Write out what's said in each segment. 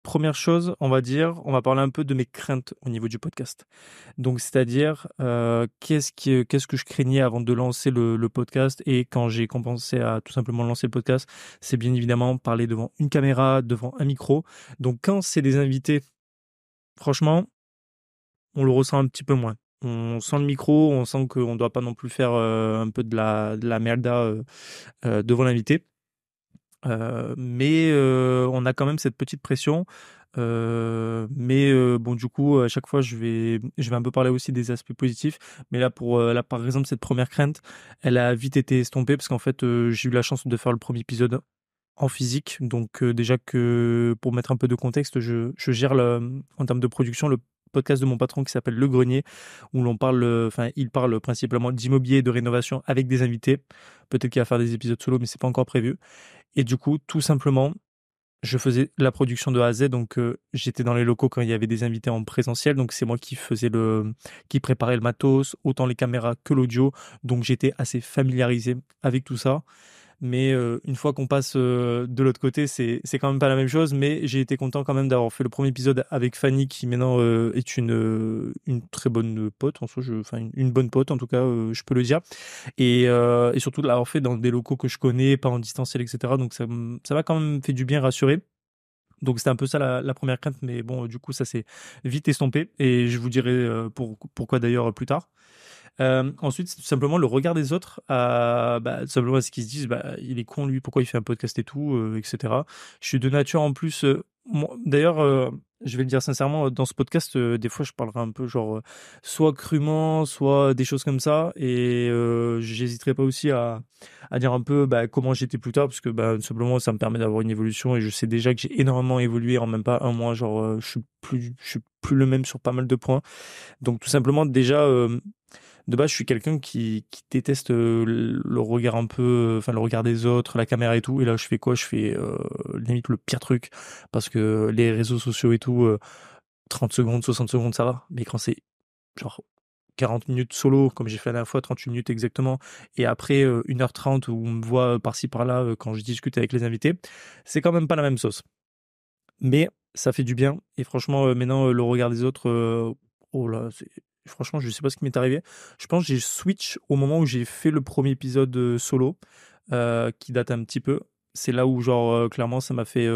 première chose, on va dire, on va parler un peu de mes craintes au niveau du podcast. Donc, c'est-à-dire, qu'est-ce que je craignais avant de lancer le podcast et quand j'ai commencé à tout simplement lancer le podcast, c'est bien évidemment parler devant une caméra, devant un micro. Donc, quand c'est des invités, franchement, on le ressent un petit peu moins. On sent le micro, on sent qu'on ne doit pas non plus faire un peu de la merda devant l'invité. Mais on a quand même cette petite pression. Mais bon, du coup, à chaque fois, je vais un peu parler aussi des aspects positifs. Mais là, là, par exemple, cette première crainte, elle a vite été estompée parce qu'en fait, j'ai eu la chance de faire le premier épisode en physique. Donc, déjà que pour mettre un peu de contexte, je gère en termes de production le podcast de mon patron qui s'appelle Le Grenier, où enfin, il parle principalement d'immobilier et de rénovation avec des invités. Peut-être qu'il va faire des épisodes solo, mais c'est pas encore prévu. Et du coup, tout simplement, je faisais la production de A à Z, donc j'étais dans les locaux quand il y avait des invités en présentiel, donc c'est moi qui préparais le matos, autant les caméras que l'audio, donc j'étais assez familiarisé avec tout ça. Mais une fois qu'on passe de l'autre côté, c'est quand même pas la même chose. Mais j'ai été content quand même d'avoir fait le premier épisode avec Fanny, qui maintenant est une très bonne pote. En soi, enfin une bonne pote en tout cas, je peux le dire. Et surtout de l'avoir fait dans des locaux que je connais, pas en distanciel, etc. Donc ça m'a quand même fait du bien rassurer. Donc c'était un peu ça la première crainte, mais bon, du coup ça s'est vite estompé et je vous dirai pourquoi d'ailleurs plus tard. Ensuite, c'est tout simplement le regard des autres, tout simplement à ce qu'ils se disent, bah, il est con lui, pourquoi il fait un podcast et tout, etc. Je suis de nature en plus, d'ailleurs, je vais le dire sincèrement, dans ce podcast, des fois je parlerai un peu genre, soit crûment, soit des choses comme ça, et j'hésiterai pas aussi à dire un peu bah, comment j'étais plus tard, parce que bah, tout simplement ça me permet d'avoir une évolution, et je sais déjà que j'ai énormément évolué en même pas un mois, genre je suis plus le même sur pas mal de points. Donc tout simplement déjà de base, je suis quelqu'un qui déteste le regard un peu, enfin le regard des autres, la caméra et tout. Et là, je fais quoi? Je fais limite le pire truc parce que les réseaux sociaux et tout, 30 secondes, 60 secondes, ça va. Mais quand c'est genre 40 minutes solo, comme j'ai fait la dernière fois, 38 minutes exactement, et après 1h30 où on me voit par-ci par-là quand je discute avec les invités, c'est quand même pas la même sauce. Mais ça fait du bien. Et franchement, maintenant, le regard des autres, oh là, franchement, je sais pas ce qui m'est arrivé. Je pense que j'ai switch au moment où j'ai fait le premier épisode solo, qui date un petit peu. C'est là où, genre, clairement, ça m'a fait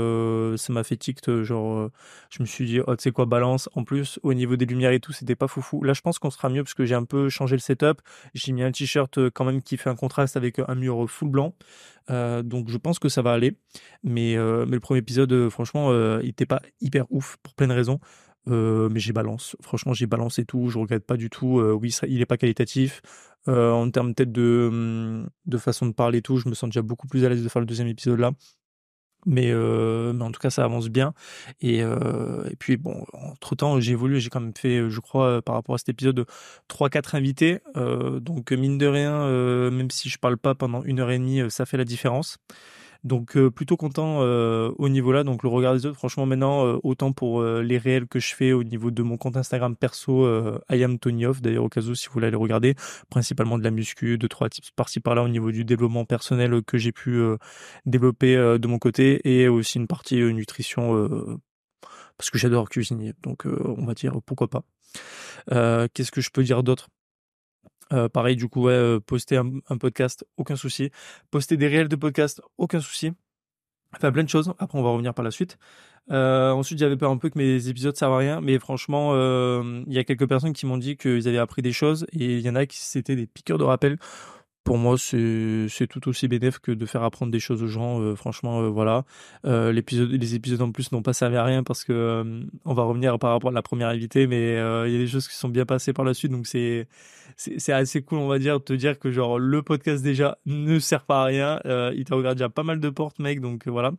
tilt. Genre, je me suis dit, oh, tu sais quoi, balance. En plus, au niveau des lumières et tout, c'était pas foufou. Là, je pense qu'on sera mieux parce que j'ai un peu changé le setup. J'ai mis un t-shirt quand même qui fait un contraste avec un mur full blanc. Donc, je pense que ça va aller. Mais le premier épisode, franchement, il était pas hyper ouf pour plein de raisons. Mais j'ai balance. Franchement, j'ai balancé tout. Je regrette pas du tout. Oui, il est pas qualitatif. En termes peut-être de façon de parler et tout, je me sens déjà beaucoup plus à l'aise de faire le deuxième épisode là. Mais en tout cas, ça avance bien. Et puis, bon, entre-temps, j'ai évolué. J'ai quand même fait, je crois, par rapport à cet épisode, 3-4 invités. Donc, mine de rien, même si je parle pas pendant 1h30, ça fait la différence. Donc plutôt content au niveau là, donc le regard des autres, franchement maintenant, autant pour les réels que je fais au niveau de mon compte Instagram perso, I am Tony Off, d'ailleurs au cas où si vous voulez aller regarder, principalement de la muscu, deux trois tips par-ci par-là au niveau du développement personnel que j'ai pu développer de mon côté, et aussi une partie nutrition, parce que j'adore cuisiner, donc on va dire pourquoi pas. Qu'est-ce que je peux dire d'autre? Pareil, du coup, ouais, poster un podcast, aucun souci. Poster des réels de podcast, aucun souci. Enfin, plein de choses. Après, on va revenir par la suite. Ensuite, j'avais peur un peu que mes épisodes servent à rien, mais franchement, il y a quelques personnes qui m'ont dit qu'ils avaient appris des choses, et il y en a qui c'était des piqûres de rappel. Pour moi, c'est tout aussi bénéf que de faire apprendre des choses aux gens. Franchement, voilà. Les épisodes en plus n'ont pas servi à rien parce que on va revenir par rapport à la première invitée, mais il y a des choses qui sont bien passées par la suite, donc c'est assez cool, on va dire, de te dire que genre le podcast déjà ne sert pas à rien. Il t'a ouvert déjà pas mal de portes, mec, donc voilà.